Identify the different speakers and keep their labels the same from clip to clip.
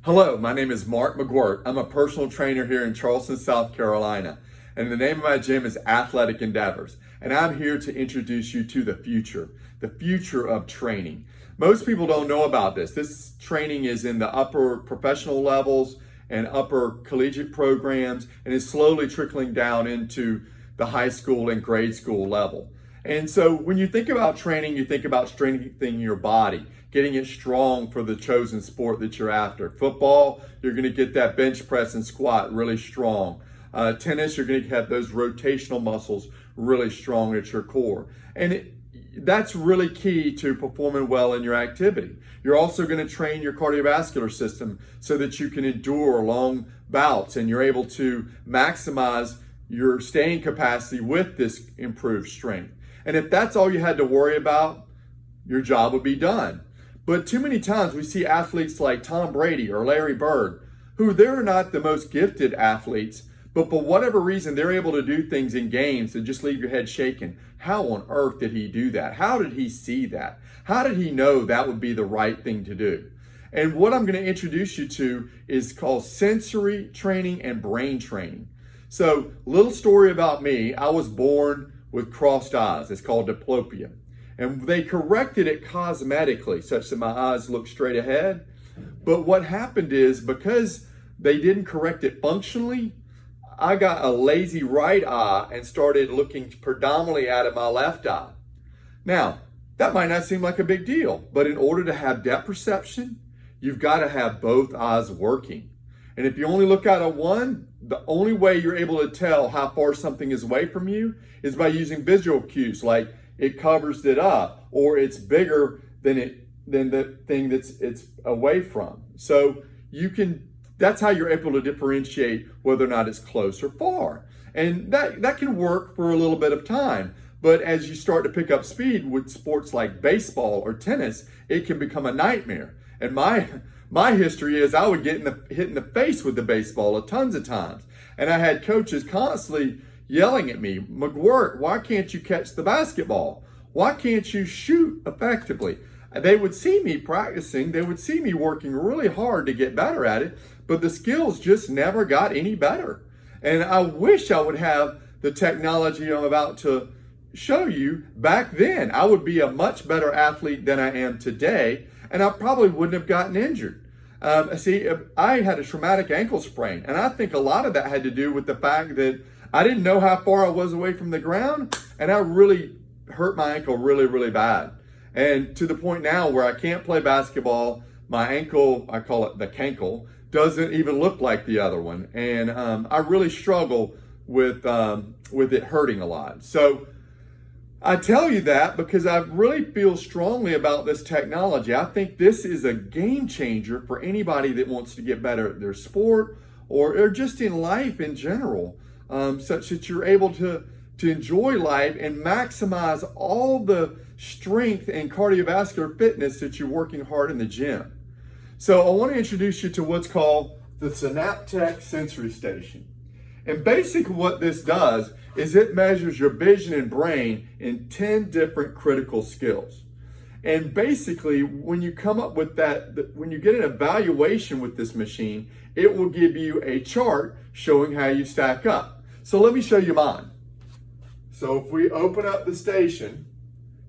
Speaker 1: Hello, my name is Mark McGuirt. I'm a personal trainer here in Charleston, South Carolina. And the name of my gym is Athletic Endeavors. And I'm here to introduce you to the future of training. Most people don't know about this. This training is in the upper professional levels and upper collegiate programs, and is slowly trickling down into the high school and grade school level. And so when you think about training, you think about strengthening your body, getting it strong for the chosen sport that you're after. Football, you're going to get that bench press and squat really strong. Tennis, you're going to have those rotational muscles really strong at your core. And that's really key to performing well in your activity. You're also going to train your cardiovascular system so that you can endure long bouts and you're able to maximize your staying capacity with this improved strength. And if that's all you had to worry about, your job would be done. But too many times we see athletes like Tom Brady or Larry Bird, who they're not the most gifted athletes, but for whatever reason, they're able to do things in games that just leave your head shaking. How on earth did he do that? How did he see that? How did he know that would be the right thing to do? And what I'm going to introduce you to is called sensory training and brain training. So, little story about me. I was born with crossed eyes. It's called diplopia. And they corrected it cosmetically such that my eyes look straight ahead. But what happened is, because they didn't correct it functionally, I got a lazy right eye and started looking predominantly out of my left eye. Now, that might not seem like a big deal, but in order to have depth perception, you've got to have both eyes working. And if you only look out of one, the only way you're able to tell how far something is away from you is by using visual cues, like it covers it up or it's bigger than the thing it's away from. So that's how you're able to differentiate whether or not it's close or far. And that can work for a little bit of time. But as you start to pick up speed with sports like baseball or tennis, it can become a nightmare. And my history is I would get hit in the face with the baseball tons of times. And I had coaches constantly yelling at me, McGuirt, why can't you catch the basketball? Why can't you shoot effectively? They would see me practicing. They would see me working really hard to get better at it, but the skills just never got any better. And I wish I would have the technology I'm about to show you back then. I would be a much better athlete than I am today, and I probably wouldn't have gotten injured. I had a traumatic ankle sprain, and I think a lot of that had to do with the fact that I didn't know how far I was away from the ground, and I really hurt my ankle really, really bad. And to the point now where I can't play basketball, my ankle, I call it the cankle, doesn't even look like the other one. And I really struggle with it hurting a lot. So I tell you that because I really feel strongly about this technology. I think this is a game changer for anybody that wants to get better at their sport or just in life in general, such that you're able to enjoy life and maximize all the strength and cardiovascular fitness that you're working hard in the gym. So I want to introduce you to what's called the Senaptec Sensory Station. And basically what this does is it measures your vision and brain in 10 different critical skills. And basically when you come up with that, when you get an evaluation with this machine, it will give you a chart showing how you stack up. So let me show you mine. So if we open up the station,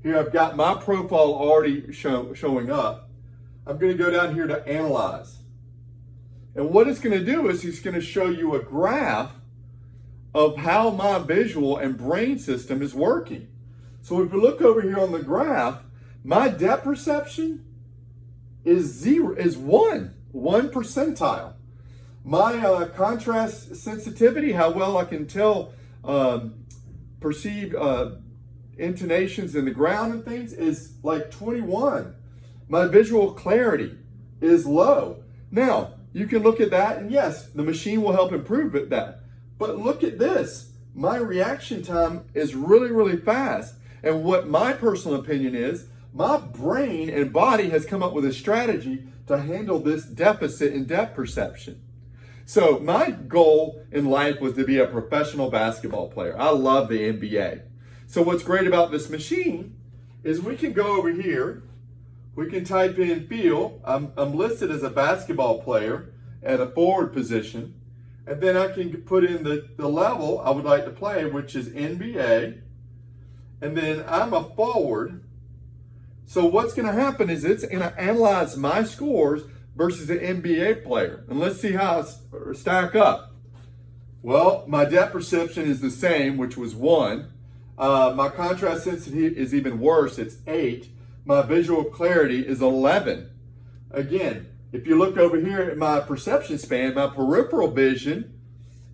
Speaker 1: here I've got my profile already showing up. I'm going to go down here to Analyze. And what it's going to do is it's going to show you a graph of how my visual and brain system is working. So if you look over here on the graph, my depth perception is one percentile. My contrast sensitivity, how well I can tell perceived intonations in the ground and things, is like 21. My visual clarity is low. Now, you can look at that, and yes, the machine will help improve that. But look at this. My reaction time is really, really fast. And what my personal opinion is, my brain and body has come up with a strategy to handle this deficit in depth perception. So my goal in life was to be a professional basketball player. I love the NBA. So what's great about this machine is we can go over here we can type in field. I'm listed as a basketball player at a forward position. And then I can put in the level I would like to play, which is NBA. And then I'm a forward. So what's going to happen is it's going to analyze my scores versus an NBA player. And let's see how I stack up. Well, my depth perception is the same, which was 1. My contrast sensitivity is even worse. It's 8. My visual clarity is 11. Again, if you look over here at my perception span, my peripheral vision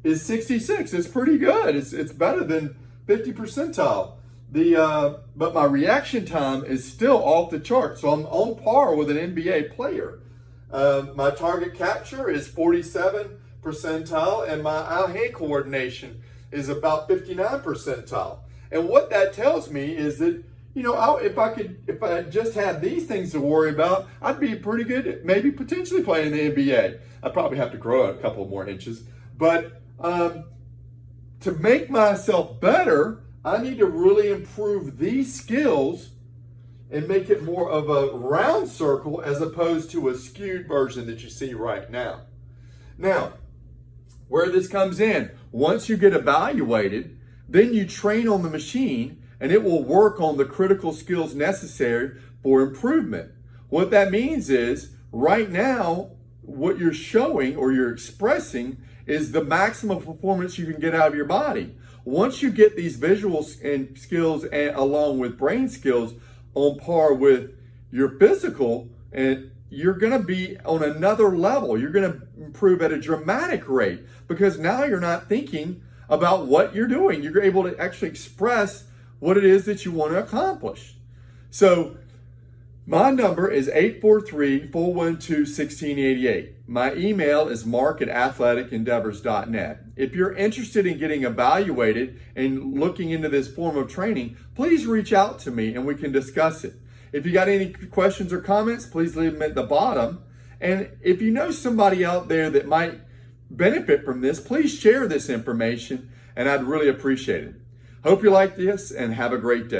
Speaker 1: is 66. It's pretty good. It's better than 50 percentile. But my reaction time is still off the chart. So I'm on par with an NBA player. My target capture is 47 percentile, and my eye-hand coordination is about 59 percentile. And what that tells me is that, you know, if I just had these things to worry about, I'd be pretty good at maybe potentially playing in the NBA. I'd probably have to grow a couple more inches. But to make myself better, I need to really improve these skills and make it more of a round circle as opposed to a skewed version that you see right now. Now, where this comes in, once you get evaluated, then you train on the machine and it will work on the critical skills necessary for improvement. What that means is right now, what you're showing or you're expressing is the maximum performance you can get out of your body. Once you get these visual and skills and along with brain skills on par with your physical, and you're going to be on another level. You're going to improve at a dramatic rate because now you're not thinking about what you're doing. You're able to actually express what it is that you want to accomplish. So my number is 843-412-1688. My email is mark@athleticendeavors.net. If you're interested in getting evaluated and looking into this form of training, please reach out to me and we can discuss it. If you got any questions or comments, please leave them at the bottom. And if you know somebody out there that might benefit from this, please share this information and I'd really appreciate it. Hope you like this and have a great day.